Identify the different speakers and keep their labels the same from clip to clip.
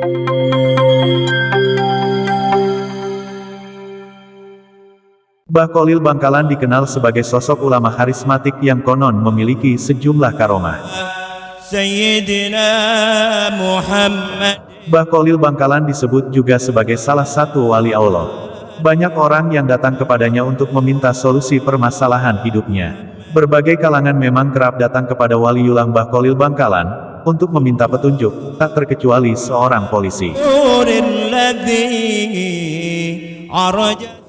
Speaker 1: Mbah Kholil Bangkalan dikenal sebagai sosok ulama karismatik yang konon memiliki sejumlah karomah.
Speaker 2: Sayyidina Muhammad.
Speaker 1: Mbah Kholil Bangkalan disebut juga sebagai salah satu wali Allah. Banyak orang yang datang kepadanya untuk meminta solusi permasalahan hidupnya. Berbagai kalangan memang kerap datang kepada waliullah Mbah Kholil Bangkalan untuk meminta petunjuk, tak terkecuali seorang polisi.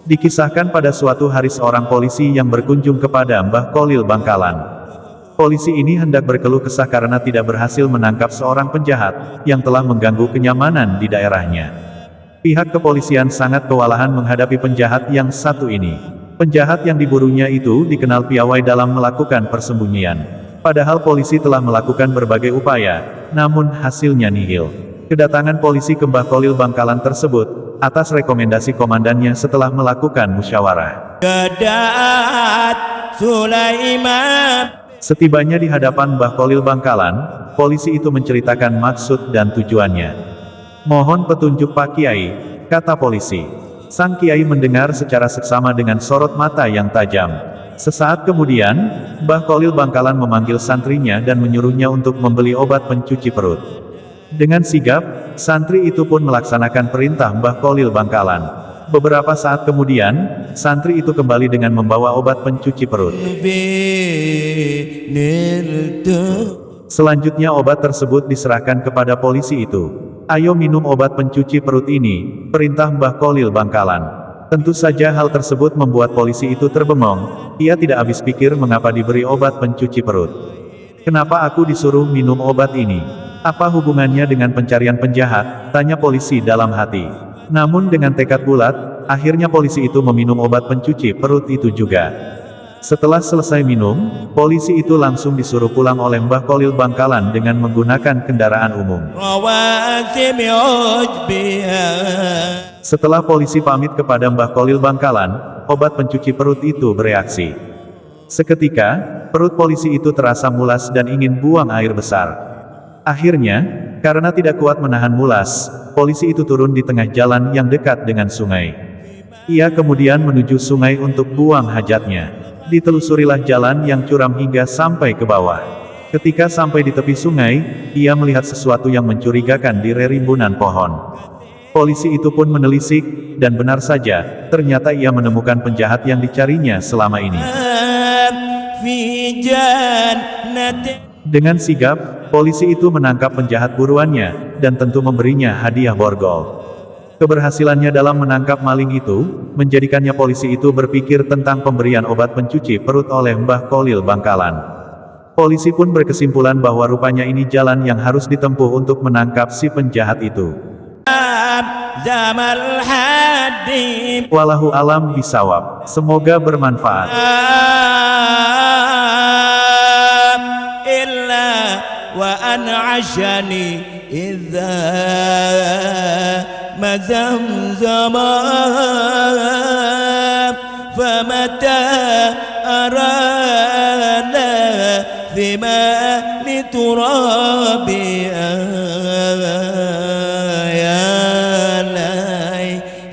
Speaker 1: Dikisahkan pada suatu hari seorang polisi yang berkunjung kepada Mbah Kholil Bangkalan. Polisi ini hendak berkeluh kesah karena tidak berhasil menangkap seorang penjahat yang telah mengganggu kenyamanan di daerahnya. Pihak kepolisian sangat kewalahan menghadapi penjahat yang satu ini. Penjahat yang diburunya itu dikenal piawai dalam melakukan persembunyian. Padahal polisi telah melakukan berbagai upaya, namun hasilnya nihil. Kedatangan polisi ke Mbah Kholil Bangkalan tersebut atas rekomendasi komandannya setelah melakukan musyawarah. Setibanya di hadapan Mbah Kholil Bangkalan, polisi itu menceritakan maksud dan tujuannya. "Mohon petunjuk Pak Kiai," kata polisi. Sang Kiai mendengar secara seksama dengan sorot mata yang tajam. Sesaat kemudian, Mbah Kholil Bangkalan memanggil santrinya dan menyuruhnya untuk membeli obat pencuci perut. Dengan sigap, santri itu pun melaksanakan perintah Mbah Kholil Bangkalan. Beberapa saat kemudian, santri itu kembali dengan membawa obat pencuci perut. Selanjutnya obat tersebut diserahkan kepada polisi itu. "Ayo minum obat pencuci perut ini," perintah Mbah Kholil Bangkalan. Tentu saja hal tersebut membuat polisi itu terbengong. Ia tidak habis pikir mengapa diberi obat pencuci perut. "Kenapa aku disuruh minum obat ini? Apa hubungannya dengan pencarian penjahat?" tanya polisi dalam hati. Namun dengan tekad bulat, akhirnya polisi itu meminum obat pencuci perut itu juga. Setelah selesai minum, polisi itu langsung disuruh pulang oleh Mbah Kholil Bangkalan dengan menggunakan kendaraan umum. Setelah polisi pamit kepada Mbah Kholil Bangkalan, obat pencuci perut itu bereaksi. Seketika, perut polisi itu terasa mulas dan ingin buang air besar. Akhirnya, karena tidak kuat menahan mulas, polisi itu turun di tengah jalan yang dekat dengan sungai. Ia kemudian menuju sungai untuk buang hajatnya. Ditelusurilah jalan yang curam hingga sampai ke bawah. Ketika sampai di tepi sungai, ia melihat sesuatu yang mencurigakan di rerimbunan pohon. Polisi itu pun menelisik, dan benar saja, ternyata ia menemukan penjahat yang dicarinya selama ini. Dengan sigap, polisi itu menangkap penjahat buruannya, dan tentu memberinya hadiah borgol. Keberhasilannya dalam menangkap maling itu, menjadikannya polisi itu berpikir tentang pemberian obat pencuci perut oleh Mbah Kholil Bangkalan. Polisi pun berkesimpulan bahwa rupanya ini jalan yang harus ditempuh untuk menangkap si penjahat itu. Wallahu alam bisawab. Semoga bermanfaat.
Speaker 2: وأنعشني إذا ما زمزم فمتى أرانا ثما لترابي يا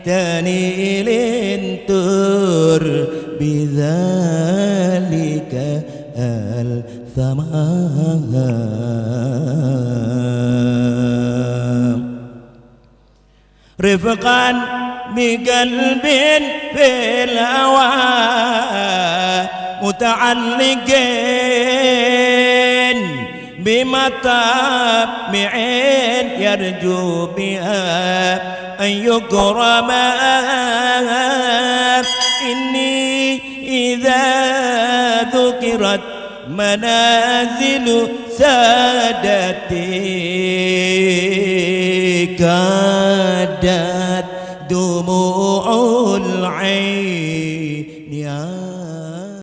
Speaker 2: ليتني لنتر بذلك الثمان رفقا بقلب في الهوى متعلقين بمطامع يرجو بها أن يكرم إني إذا ذكرت منازل سادتي كادت دموع